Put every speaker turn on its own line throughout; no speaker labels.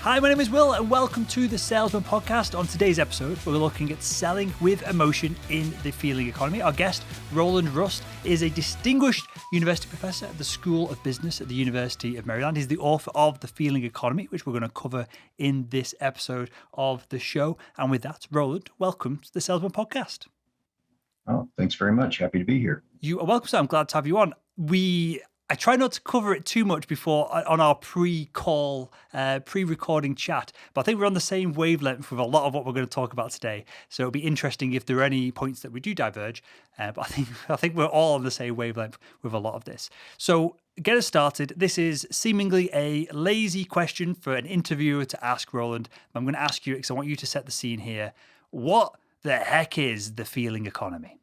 Hi, my name is Will, and welcome to the Salesman Podcast. On today's episode, we're looking at selling with emotion in the feeling economy. Our guest, Roland Rust, is a distinguished university professor at the School of Business at the University of Maryland. He's the author of The Feeling Economy, which we're going to cover in this episode of the show. And with that, Roland, welcome to the Salesman Podcast.
Oh, thanks very much. Happy to be here.
You are welcome, sir. I'm glad to have you on. I try not to cover it too much before on our pre-recording chat, but I think we're on the same wavelength with a lot of what we're going to talk about today. So it'll be interesting if there are any points that we do diverge. But I think we're all on the same wavelength with a lot of this. So get us started. This is seemingly a lazy question for an interviewer to ask Roland. I'm going to ask you because I want you to set the scene here. What the heck is the feeling economy?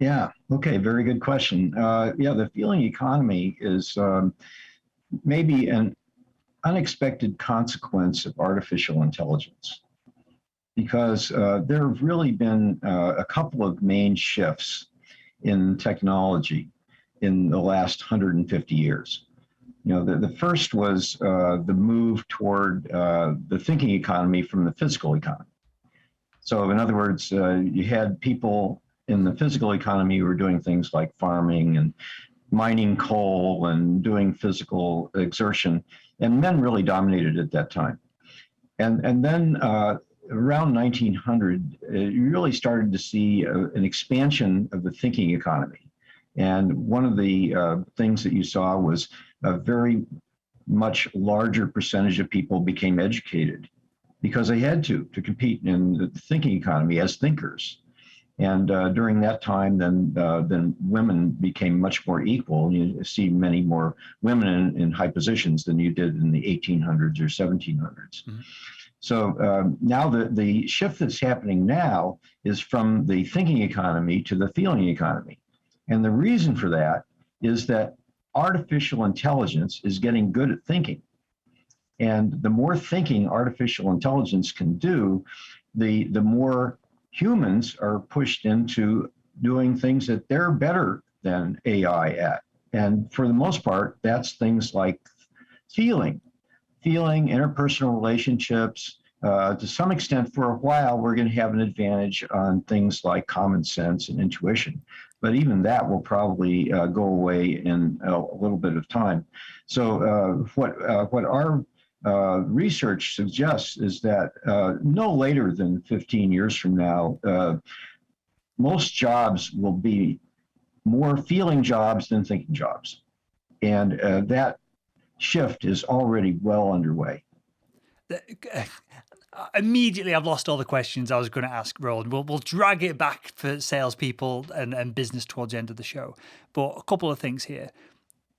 Yeah. Okay. Very good question. The feeling economy is maybe an unexpected consequence of artificial intelligence, because there have really been a couple of main shifts in technology in the last 150 years. The first was the move toward the thinking economy from the physical economy. So in other words, you had people in the physical economy, we were doing things like farming and mining coal and doing physical exertion, and men really dominated at that time. And then around 1900, you really started to see an expansion of the thinking economy. And one of the things that you saw was a very much larger percentage of people became educated because they had to compete in the thinking economy as thinkers. And during that time, then women became much more equal. You see many more women in high positions than you did in the 1800s or 1700s. Mm-hmm. So now the shift that's happening now is from the thinking economy to the feeling economy. And the reason for that is that artificial intelligence is getting good at thinking. And the more thinking artificial intelligence can do, the more humans are pushed into doing things that they're better than AI at. And for the most part, that's things like feeling, interpersonal relationships. To some extent, for a while, we're going to have an advantage on things like common sense and intuition. But even that will probably go away in a little bit of time. So what our research suggests is that no later than 15 years from now, most jobs will be more feeling jobs than thinking jobs. And that shift is already well underway.
Immediately, I've lost all the questions I was going to ask Roland. We'll drag it back for salespeople and business towards the end of the show. But a couple of things here.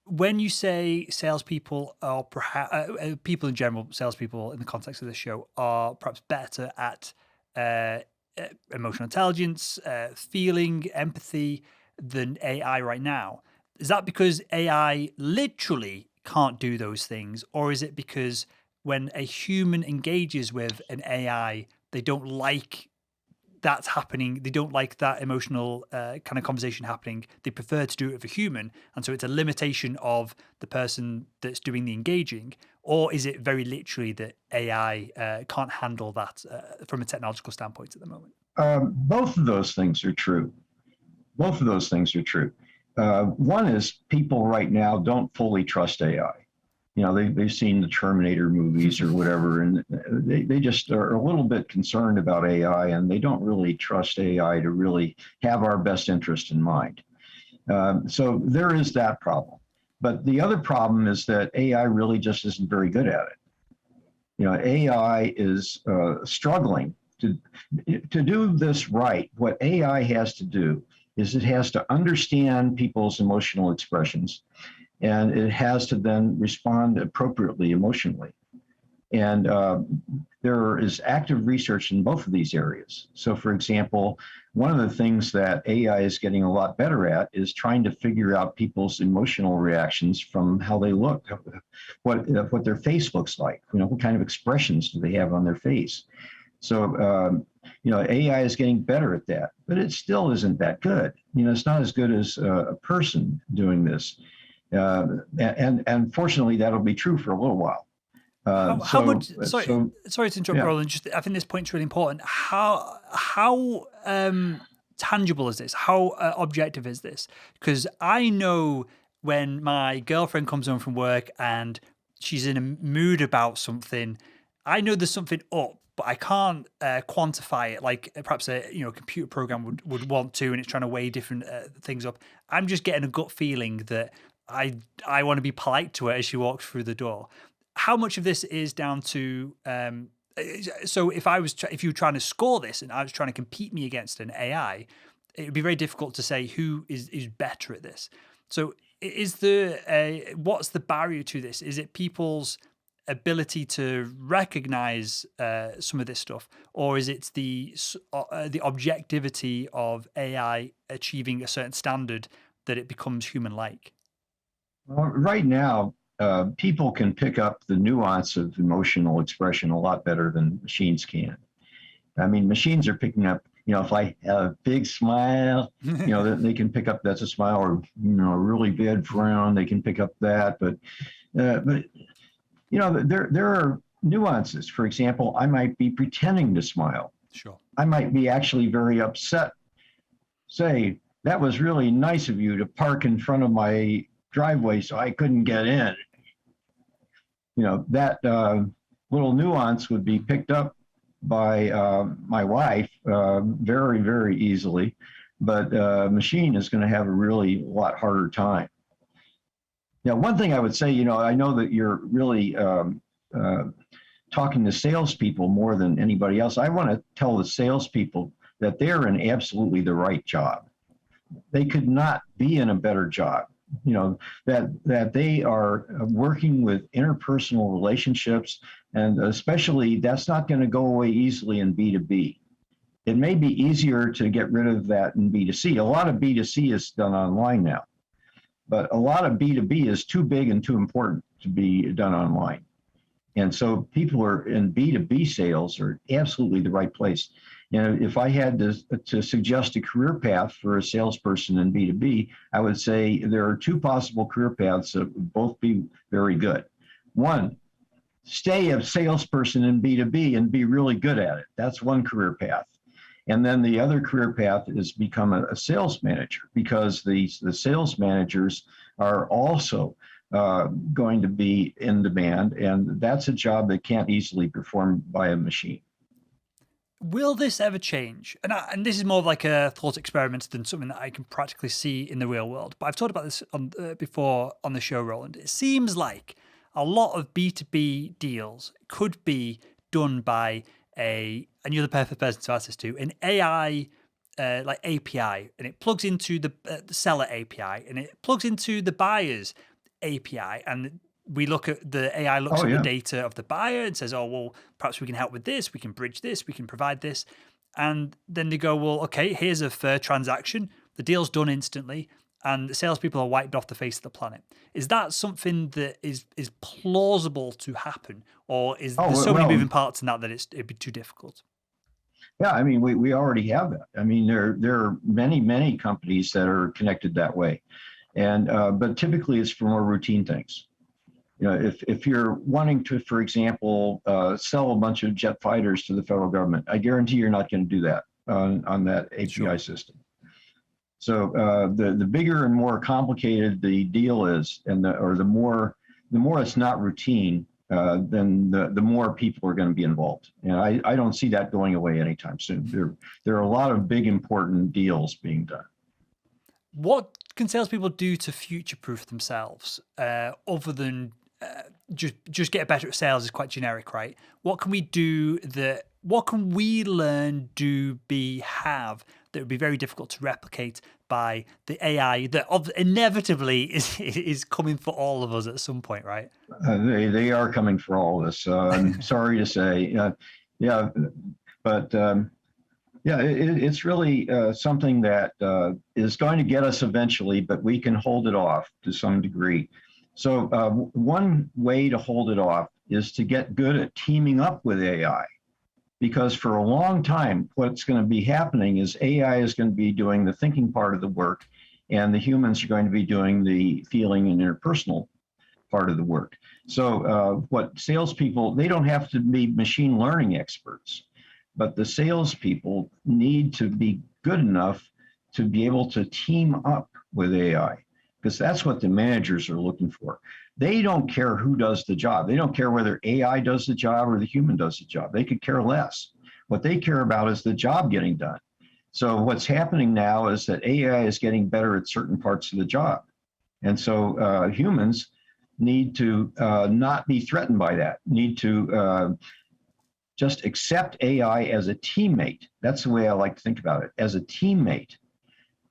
When you say salespeople, or perhaps people in general, salespeople in the context of this show, are perhaps better at emotional intelligence, feeling, empathy than AI right now, is that because AI literally can't do those things? Or is it because when a human engages with an AI, they don't like that's happening, they don't like that emotional kind of conversation happening, they prefer to do it with a human, and so it's a limitation of the person that's doing the engaging? Or is it very literally that AI can't handle that from a technological standpoint at the moment?
Both of those things are true. One is people right now don't fully trust AI. They've seen the Terminator movies or whatever, and they just are a little bit concerned about AI, and they don't really trust AI to really have our best interest in mind. So there is that problem. But the other problem is that AI really just isn't very good at it. AI is struggling to do this right. What AI has to do is it has to understand people's emotional expressions, and it has to then respond appropriately emotionally. And there is active research in both of these areas. So for example, one of the things that AI is getting a lot better at is trying to figure out people's emotional reactions from how they look, what their face looks like, what kind of expressions do they have on their face. So, AI is getting better at that, but it still isn't that good. It's not as good as a person doing this. And fortunately, that'll be true for a little while.
How much? Sorry to interrupt,
yeah.
Roland. Just I think this point's really important. How tangible is this? How objective is this? Because I know when my girlfriend comes home from work and she's in a mood about something, I know there's something up, but I can't quantify it like perhaps a computer program would want to, and it's trying to weigh different things up. I'm just getting a gut feeling that I want to be polite to her as she walks through the door. How much of this is down to so if you were trying to score this and I was trying to compete me against an AI, it would be very difficult to say who is better at this. So what's the barrier to this? Is it people's ability to recognize some of this stuff, or is it the objectivity of AI achieving a certain standard that it becomes human-like?
Well, right now, people can pick up the nuance of emotional expression a lot better than machines can. I mean, machines are picking up, if I have a big smile, they can pick up that's a smile, or, a really bad frown, they can pick up that. But there are nuances. For example, I might be pretending to smile.
Sure. I
might be actually very upset. Say, that was really nice of you to park in front of my driveway so I couldn't get in. That little nuance would be picked up by my wife very, very easily, but a machine is going to have a really lot harder time. Now, one thing I would say, I know that you're really talking to salespeople more than anybody else. I want to tell the salespeople that they're in absolutely the right job. They could not be in a better job. That they are working with interpersonal relationships, and especially that's not going to go away easily in B2B. It may be easier to get rid of that in B2C. A lot of B2C is done online now, but a lot of B2B is too big and too important to be done online. And so people are in B2B sales are absolutely the right place. If I had to suggest a career path for a salesperson in B2B, I would say there are two possible career paths that would both be very good. One, stay a salesperson in B2B and be really good at it. That's one career path. And then the other career path is become a sales manager, because the sales managers are also going to be in demand, and that's a job that can't easily be performed by a machine.
Will this ever change? And this is more of like a thought experiment than something that I can practically see in the real world. But I've talked about this before on the show, Roland. It seems like a lot of B2B deals could be done by and you're the perfect person to ask this to, an AI like API, and it plugs into the seller API, and it plugs into the buyer's API, and we look at the AI looks at the data of the buyer and says, oh, well, perhaps we can help with this. We can bridge this. We can provide this. And then they go, well, okay, here's a fair transaction. The deal's done instantly, and the salespeople are wiped off the face of the planet. Is that something that is plausible to happen? Or is there so many moving parts in that it'd be too difficult?
Yeah, I mean, we already have that. I mean, there are many companies that are connected that way. And but typically it's for more routine things. If you're wanting to, for example, sell a bunch of jet fighters to the federal government, I guarantee you're not going to do that on that API system. So the bigger and more complicated the deal is, and the more it's not routine, then the more people are going to be involved. And I don't see that going away anytime soon. There are a lot of big important deals being done.
What can salespeople do to future-proof themselves, other than just get better at sales is quite generic, right? What can we do what can we learn, have that would be very difficult to replicate by the AI that inevitably is coming for all of us at some point, right?
They are coming for all of us. I'm sorry to say. It's really something that is going to get us eventually, but we can hold it off to some degree. So one way to hold it off is to get good at teaming up with AI, because for a long time, what's going to be happening is AI is going to be doing the thinking part of the work, and the humans are going to be doing the feeling and interpersonal part of the work. So what salespeople, they don't have to be machine learning experts, but the salespeople need to be good enough to be able to team up with AI, because that's what the managers are looking for. They don't care who does the job. They don't care whether AI does the job or the human does the job. They could care less. What they care about is the job getting done. So what's happening now is that AI is getting better at certain parts of the job. And so humans need to not be threatened by that, need to just accept AI as a teammate. That's the way I like to think about it, as a teammate,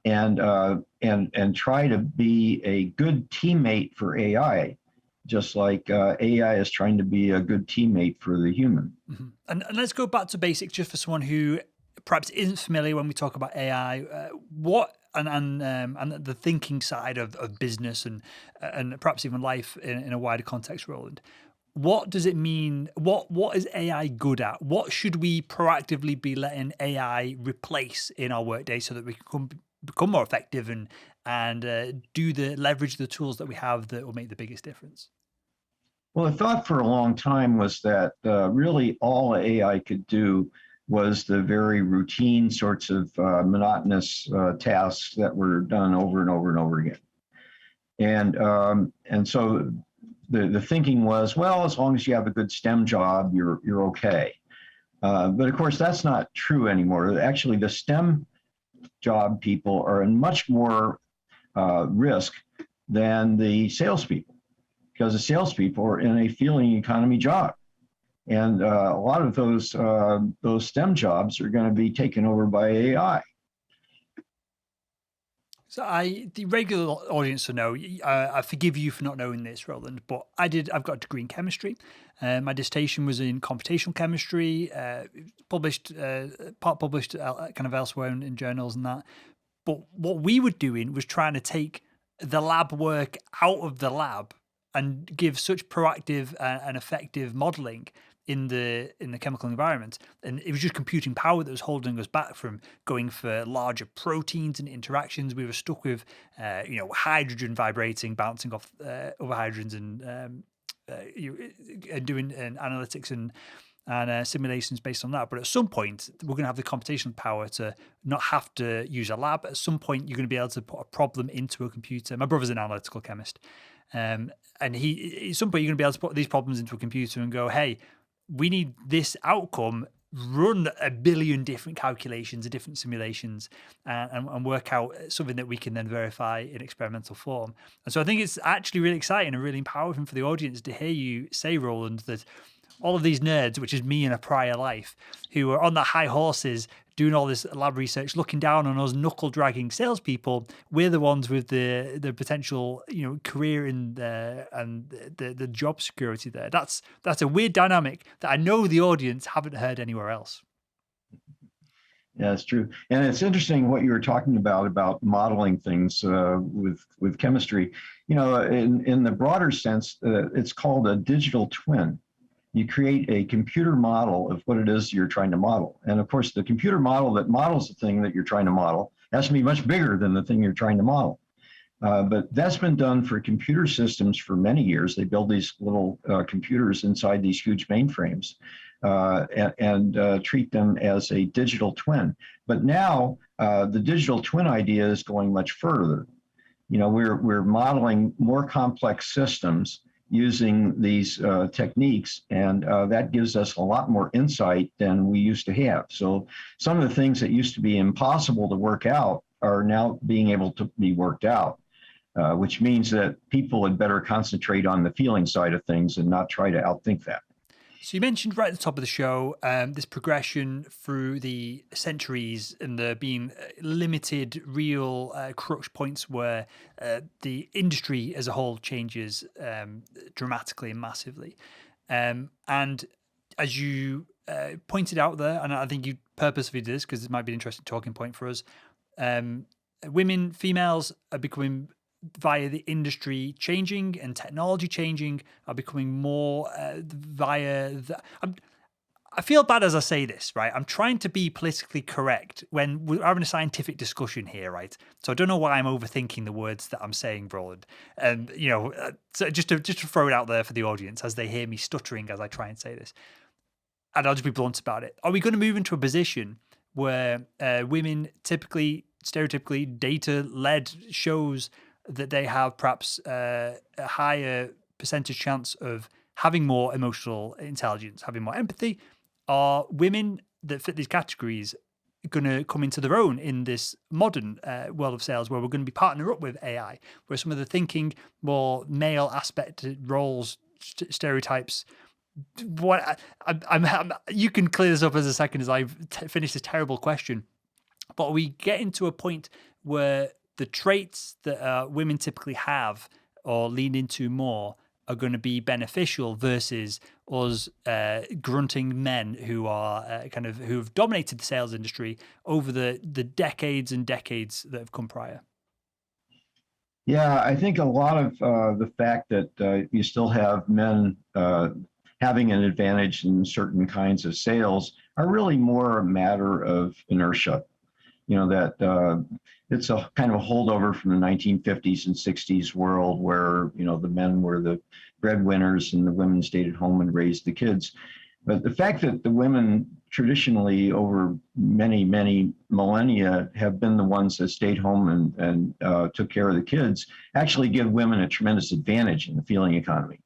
and try to be a good teammate for AI, just like AI is trying to be a good teammate for the human.
Mm-hmm. And let's go back to basics, just for someone who perhaps isn't familiar when we talk about AI. What and the thinking side of business and perhaps even life in a wider context, Roland. What does it mean? What is AI good at? What should we proactively be letting AI replace in our workday so that we can become more effective and leverage the tools that we have that will make the biggest difference?
Well, the thought for a long time was that really all AI could do was the very routine sorts of monotonous tasks that were done over and over and over again. And so the thinking was, well, as long as you have a good STEM job, you're okay. But of course, that's not true anymore. Actually, the STEM job people are in much more risk than the salespeople, because the salespeople are in a feeling economy job. And a lot of those STEM jobs are going to be taken over by AI.
So the regular audience will know, I forgive you for not knowing this, Roland, but I've got a degree in chemistry. My dissertation was in computational chemistry, published kind of elsewhere in journals and that. But what we were doing was trying to take the lab work out of the lab and give such proactive and effective modeling in the chemical environment. And it was just computing power that was holding us back from going for larger proteins and interactions. We were stuck with hydrogen vibrating, bouncing off other hydrogens, and doing analytics and simulations based on that. But at some point, we're going to have the computational power to not have to use a lab. At some point, you're going to be able to put a problem into a computer. My brother's an analytical chemist. And at some point, you're going to be able to put these problems into a computer and go, hey, we need this outcome, run a billion different calculations and different simulations and work out something that we can then verify in experimental form. And so I think it's actually really exciting and really empowering for the audience to hear you say, Roland, that all of these nerds, which is me in a prior life, who are on the high horses doing all this lab research, looking down on us knuckle-dragging salespeople, we're the ones with the potential, career in there and the job security there. That's a weird dynamic that I know the audience haven't heard anywhere else.
Yeah, it's true. And it's interesting what you were talking about modeling things with chemistry. In the broader sense, it's called a digital twin. You create a computer model of what it is you're trying to model. And of course, the computer model that models the thing that you're trying to model has to be much bigger than the thing you're trying to model. But that's been done for computer systems for many years. They build these little computers inside these huge mainframes and treat them as a digital twin. But now the digital twin idea is going much further. We're modeling more complex systems using these techniques, and that gives us a lot more insight than we used to have. So some of the things that used to be impossible to work out are now being able to be worked out, which means that people had better concentrate on the feeling side of things and not try to outthink that.
So you mentioned right at the top of the show this progression through the centuries and there being limited real crux points where the industry as a whole changes dramatically and massively. And as you pointed out there, and I think you purposefully did this because it might be an interesting talking point for us, females are becoming, via the industry changing and technology changing, are becoming more via the, I feel bad as I say this, right? I'm trying to be politically correct when we're having a scientific discussion here, right? So I don't know why I'm overthinking the words that I'm saying, Roland. And so just to throw it out there for the audience as they hear me stuttering as I try and say this, and I'll just be blunt about it. Are we going to move into a position where women typically, stereotypically, data-led shows that they have perhaps a higher percentage chance of having more emotional intelligence, having more empathy? Are women that fit these categories going to come into their own in this modern world of sales where we're going to be partnering up with AI, where some of the thinking, more male aspect roles, stereotypes, you can clear this up as a second as I finish this terrible question, but we get into a point where the traits that women typically have or lean into more are going to be beneficial versus us grunting men who are who've dominated the sales industry over the decades and decades that have come prior.
Yeah, I think a lot of the fact that you still have men having an advantage in certain kinds of sales are really more a matter of inertia. That it's a kind of a holdover from the 1950s and 60s world where, the men were the breadwinners and the women stayed at home and raised the kids. But the fact that the women traditionally over many, many millennia have been the ones that stayed home and took care of the kids actually give women a tremendous advantage in the feeling economy,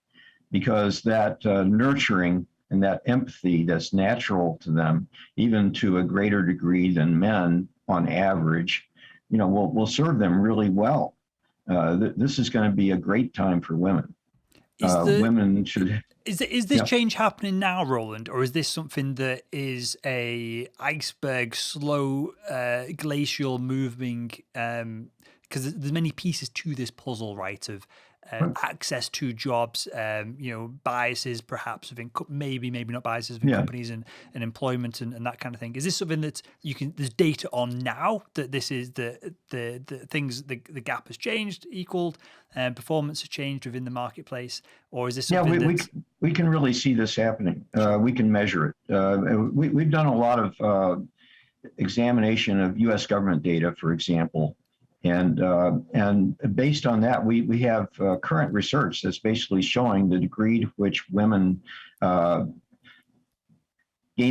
because that nurturing and that empathy that's natural to them, even to a greater degree than men on average, will serve them really well. This is going to be a great time for women. Women should.
Is this change happening now, Roland, or is this something that is a iceberg, slow, glacial moving? Because there's many pieces to this puzzle, right? Of access to jobs, biases perhaps within maybe not biases within companies and employment and that kind of thing. Is this something that there's data on now that this is the things the gap has changed, equaled, and performance has changed within the marketplace, or is this something
we can really see this happening. We can measure it. We've done a lot of examination of U.S. government data, for example. And based on that, we have current research that's basically showing the degree to which women gain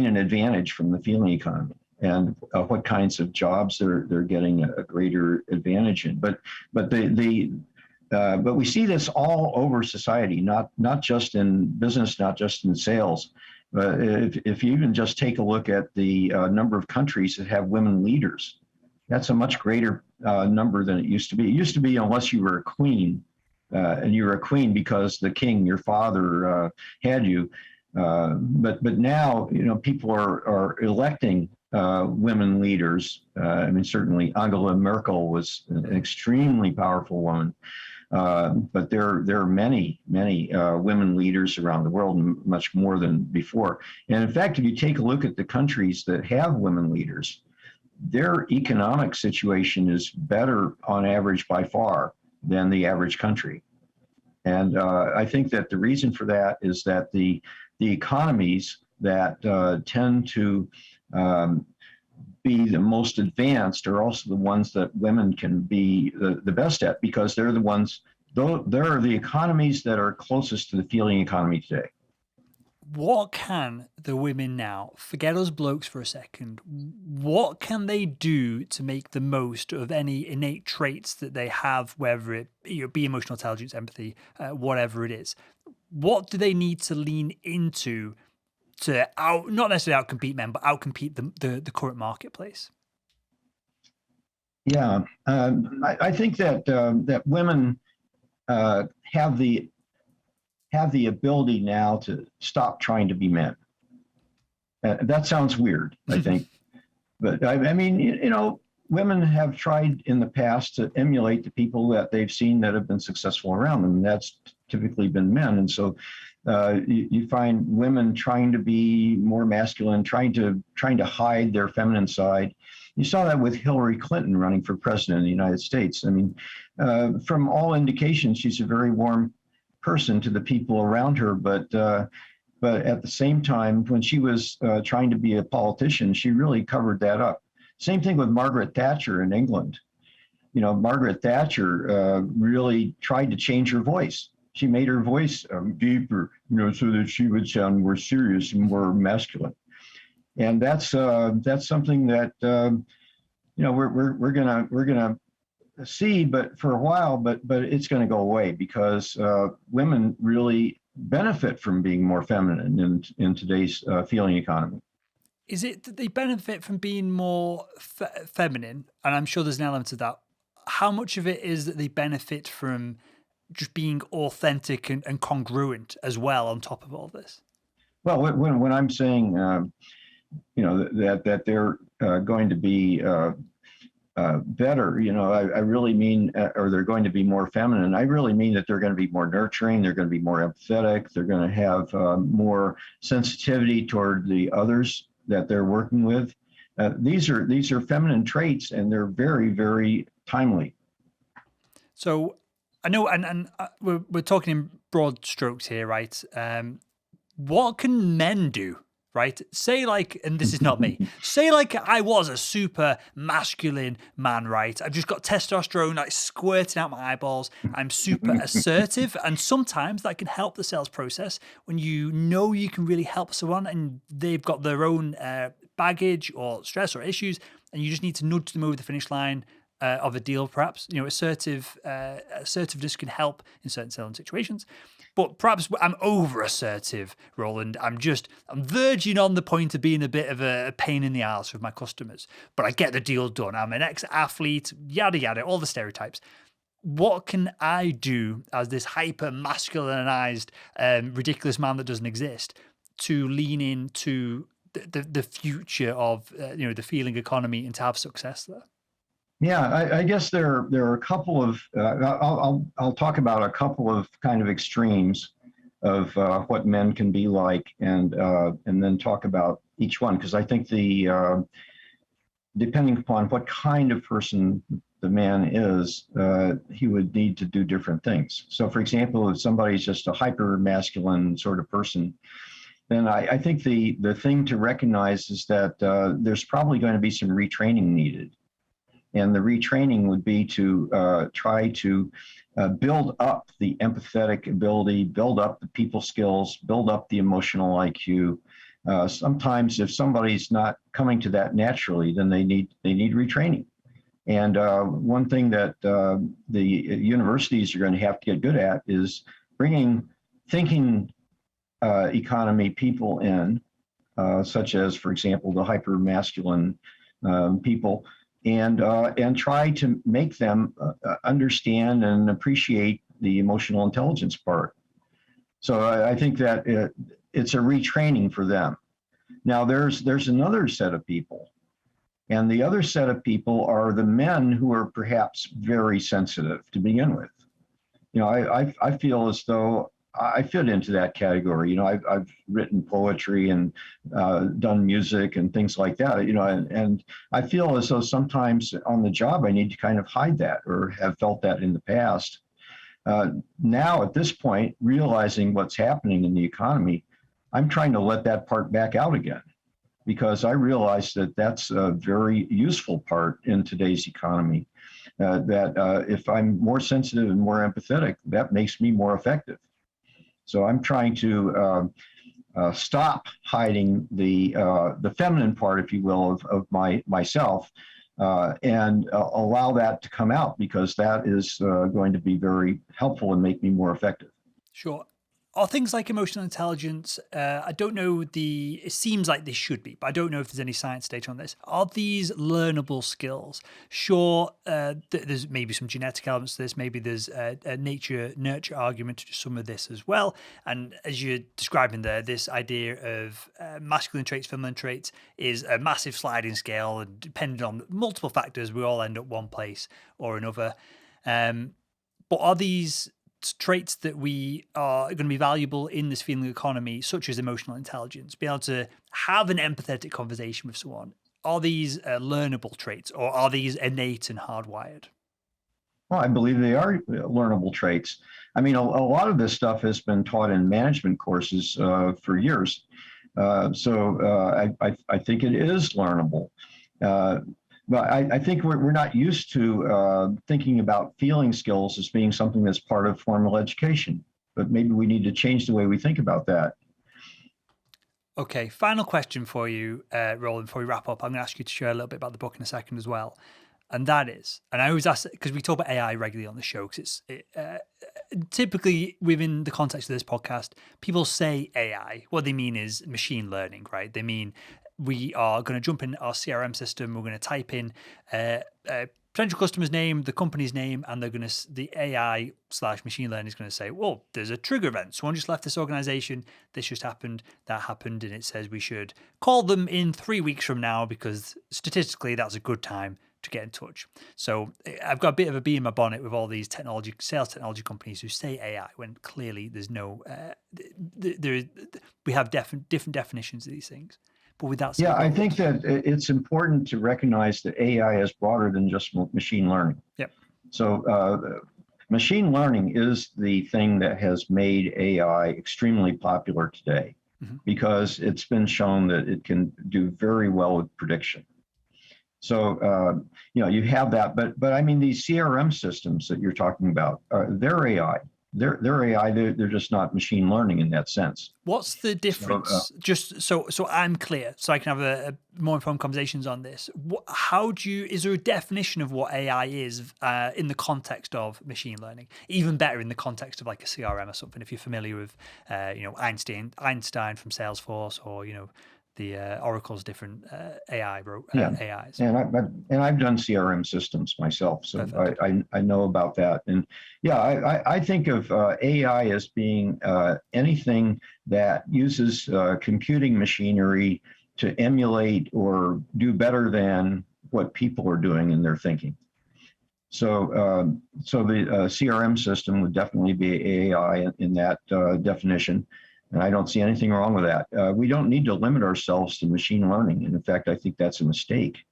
an advantage from the feeling economy and what kinds of jobs they're getting a greater advantage in. But we see this all over society, not just in business, not just in sales. But if you even just take a look at the number of countries that have women leaders, that's a much greater number than it used to be. It used to be unless you were a queen, and you were a queen because the king, your father, had you. But now, people are electing women leaders. Certainly Angela Merkel was an extremely powerful woman. But there are many women leaders around the world, much more than before. And in fact, if you take a look at the countries that have women leaders, their economic situation is better on average by far than the average country. And I think that the reason for that is that the economies that tend to be the most advanced are also the ones that women can be the best at, because they're the ones, they're the economies that are closest to the feeling economy today.
What can the women now, forget us blokes for a second, what can they do to make the most of any innate traits that they have, whether it be emotional intelligence, empathy, whatever it is? What do they need to lean into to not necessarily outcompete men, but outcompete the current marketplace?
Yeah, I think that that women have the ability now to stop trying to be men. That sounds weird, I think. But I mean, women have tried in the past to emulate the people that they've seen that have been successful around them. And that's typically been men. And so you find women trying to be more masculine, trying to hide their feminine side. You saw that with Hillary Clinton running for president of the United States. I mean, from all indications, she's a very warm person to the people around her, but But at the same time, when she was trying to be a politician, she really covered that up. Same thing with Margaret Thatcher in England. Margaret Thatcher really tried to change her voice. She made her voice deeper, so that she would sound more serious and more masculine. And that's something that we're gonna see, but for a while, but it's going to go away because women really benefit from being more feminine in today's feeling economy.
Is it that they benefit from being more feminine? And I'm sure there's an element of that. How much of it is that they benefit from just being authentic and congruent as well on top of all this?
Well, when I'm saying, that they're going to be better, I really mean, or they're going to be more feminine. I really mean that they're going to be more nurturing. They're going to be more empathetic. They're going to have more sensitivity toward the others that they're working with. These are feminine traits, and they're very, very timely.
So I know, and we're talking in broad strokes here, right? What can men do, right? Say like, and this is not me, say like I was a super masculine man, right? I've just got testosterone like squirting out my eyeballs. I'm super assertive. And sometimes that can help the sales process when you can really help someone and they've got their own baggage or stress or issues, and you just need to nudge them over the finish line of a deal, perhaps. Assertiveness can help in certain selling situations. But perhaps I'm over assertive, Roland. I'm verging on the point of being a bit of a pain in the ass with my customers. But I get the deal done. I'm an ex-athlete, yada, yada, all the stereotypes. What can I do as this hyper-masculinized, ridiculous man that doesn't exist to lean into the future of the feeling economy and to have success there?
Yeah, I guess there are a couple of I'll talk about a couple of kind of extremes of what men can be like, and then talk about each one, because I think depending upon what kind of person the man is, he would need to do different things. So, for example, if somebody's just a hyper masculine sort of person, then I think the thing to recognize is that there's probably going to be some retraining needed. And the retraining would be to try to build up the empathetic ability, build up the people skills, build up the emotional IQ. Sometimes if somebody's not coming to that naturally, then they need retraining. And one thing that the universities are going to have to get good at is bringing thinking economy people in, such as, for example, the hyper masculine people, and try to make them understand and appreciate the emotional intelligence part. So I think that it's a retraining for them. Now there's another set of people, and the other set of people are the men who are perhaps very sensitive to begin with. I feel as though I fit into that category. I've written poetry and done music and things like that. And I feel as though sometimes on the job I need to kind of hide that, or have felt that in the past. Now at this point, realizing what's happening in the economy, I'm trying to let that part back out again, because I realize that that's a very useful part in today's economy. That if I'm more sensitive and more empathetic, that makes me more effective. So I'm trying to stop hiding the feminine part, if you will, of myself, and allow that to come out, because that is going to be very helpful and make me more effective.
Sure. Are things like emotional intelligence, I don't know, it seems like they should be, but I don't know if there's any science data on this. Are these learnable skills? Sure, there's maybe some genetic elements to this. Maybe there's a nature-nurture argument to some of this as well. And as you're describing there, this idea of masculine traits, feminine traits is a massive sliding scale, and depending on multiple factors, we all end up one place or another. But are these traits that we are going to be valuable in this feeling economy, such as emotional intelligence, be able to have an empathetic conversation with someone? Are these learnable traits, or are these innate and hardwired?
Well, I believe they are learnable traits. I mean, a lot of this stuff has been taught in management courses for years. I think it is learnable. But I think we're not used to thinking about feeling skills as being something that's part of formal education. But maybe we need to change the way we think about that.
Okay, final question for you, Roland, before we wrap up. I'm going to ask you to share a little bit about the book in a second as well. And that is, and I always ask, because we talk about AI regularly on the show, because typically within the context of this podcast, people say AI. What they mean is machine learning, right? They mean we are going to jump in our CRM system, we're going to type in potential customer's name, the company's name, and the AI/machine learning is going to say, well, there's a trigger event. Someone just left this organization. This just happened. That happened. And it says we should call them in 3 weeks from now because statistically that's a good time to get in touch. So I've got a bit of a bee in my bonnet with all these sales technology companies who say AI when clearly there's no, we have different definitions of these things. But with that said,
yeah, I think that it's important to recognize that AI is broader than just machine learning.
Yep.
So machine learning is the thing that has made AI extremely popular today because it's been shown that it can do very well with prediction. So, you have that, but I mean, these CRM systems that you're talking about, they're AI. They're AI. They're just not machine learning in that sense.
What's the difference? Just so I'm clear, so I can have a more informed conversations on this. Is there a definition of what AI is in the context of machine learning? Even better in the context of like a CRM or something. If you're familiar with, Einstein from Salesforce, or the Oracle's different AIs.
And I've done CRM systems myself, so I know about that. And I think of AI as being anything that uses computing machinery to emulate or do better than what people are doing in their thinking. So the CRM system would definitely be AI in that definition. And I don't see anything wrong with that. We don't need to limit ourselves to machine learning. And in fact, I think that's a mistake.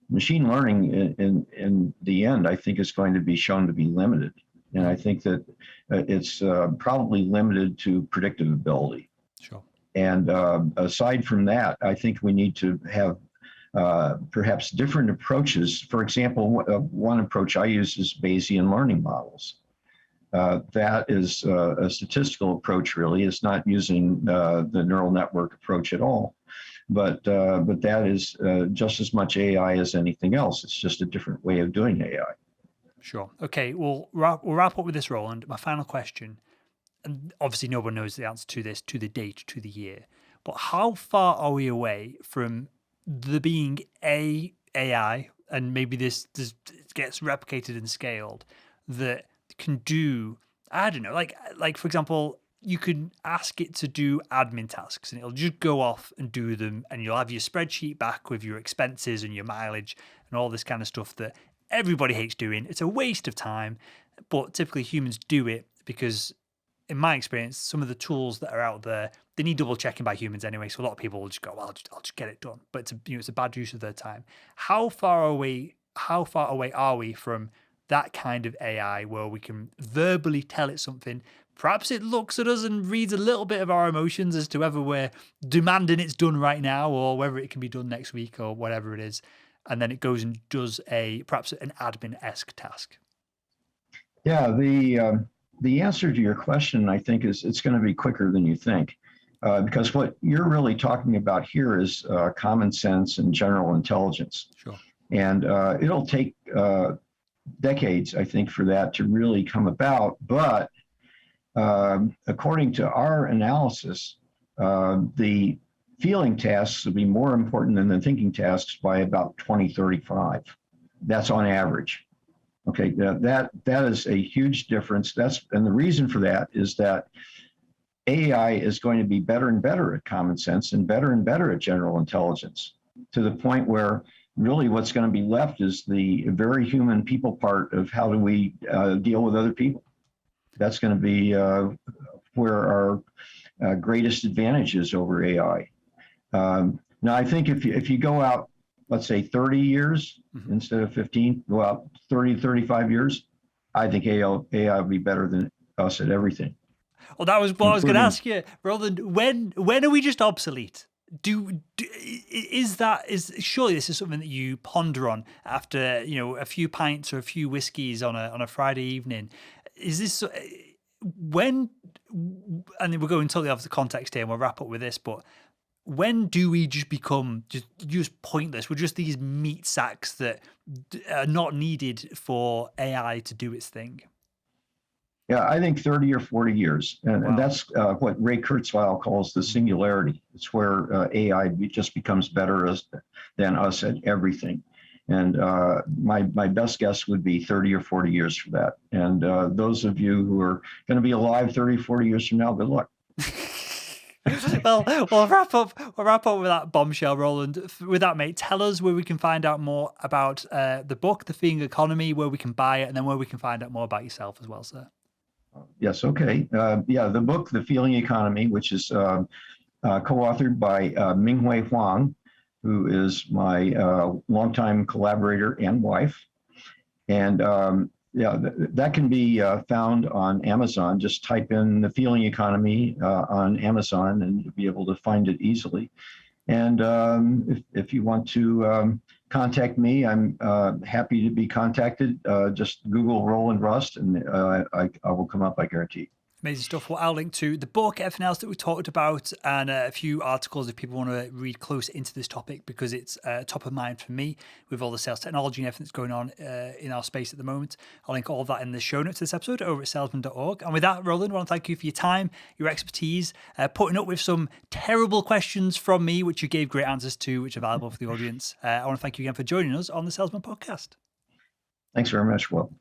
Machine learning in the end, I think is going to be shown to be limited. And I think that it's probably limited to predictive ability.
Sure.
And aside from that, I think we need to have perhaps different approaches. For example, one approach I use is Bayesian learning models. That is a statistical approach, really. It's not using the neural network approach at all, but that is just as much AI as anything else. It's just a different way of doing AI.
Sure. Okay. Well, we'll wrap up with this, Roland. My final question, and obviously no one knows the answer to this, to the date, to the year, but how far are we away from there being AI, and maybe this gets replicated and scaled, that can do, I don't know, like for example, you can ask it to do admin tasks and it'll just go off and do them, and you'll have your spreadsheet back with your expenses and your mileage and all this kind of stuff that everybody hates doing. It's a waste of time, but typically humans do it because, in my experience, some of the tools that are out there, they need double checking by humans anyway. So a lot of people will just go, well, I'll just get it done. But it's a bad use of their time. How far away are we from that kind of AI where we can verbally tell it something? Perhaps it looks at us and reads a little bit of our emotions as to whether we're demanding it's done right now or whether it can be done next week or whatever it is. And then it goes and does perhaps an admin-esque task.
Yeah, the answer to your question, I think, is it's going to be quicker than you think. Because what you're really talking about here is common sense and general intelligence.
Sure.
And it'll take decades, I think, for that to really come about. But according to our analysis, the feeling tasks will be more important than the thinking tasks by about 2035. That's on average. Okay, that is a huge difference. And the reason for that is that AI is going to be better and better at common sense and better at general intelligence, to the point where really what's going to be left is the very human people part of how do we deal with other people. That's going to be where our greatest advantage is over AI. Now, I think if you go out, let's say 30 years instead of 15, go out 30 to 35 years, I think AI will be better than us at everything.
Well, that was what I was going to ask you, Roland. When are we just obsolete? Is surely this is something that you ponder on after a few pints or a few whiskeys on a Friday evening? Is this when? And then we're going totally off the context here, and we'll wrap up with this. But when do we just become just pointless? We're just these meat sacks that are not needed for AI to do its thing.
Yeah, I think 30 or 40 years. And that's what Ray Kurzweil calls the singularity. It's where AI just becomes better than us at everything. And my best guess would be 30 or 40 years for that. And those of you who are going to be alive 30, 40 years from now, good luck.
Well, we'll wrap up with that bombshell, Roland. With that, mate, tell us where we can find out more about the book, The Feeling Economy, where we can buy it, and then where we can find out more about yourself as well, sir.
Yes, okay. The book, The Feeling Economy, which is co-authored by Minghui Huang, who is my longtime collaborator and wife. And that can be found on Amazon. Just type in The Feeling Economy on Amazon and you'll be able to find it easily. And if you want to contact me, I'm happy to be contacted. Just Google Roland Rust and I will come up, I guarantee.
Amazing stuff. Well, I'll link to the book, everything else that we talked about, and a few articles if people want to read close into this topic, because it's top of mind for me with all the sales technology and everything that's going on in our space at the moment. I'll link all of that in the show notes of this episode over at salesman.org. And with that, Roland, I want to thank you for your time, your expertise, putting up with some terrible questions from me, which you gave great answers to, which are valuable for the audience. I want to thank you again for joining us on the Salesman Podcast.
Thanks very much, Will.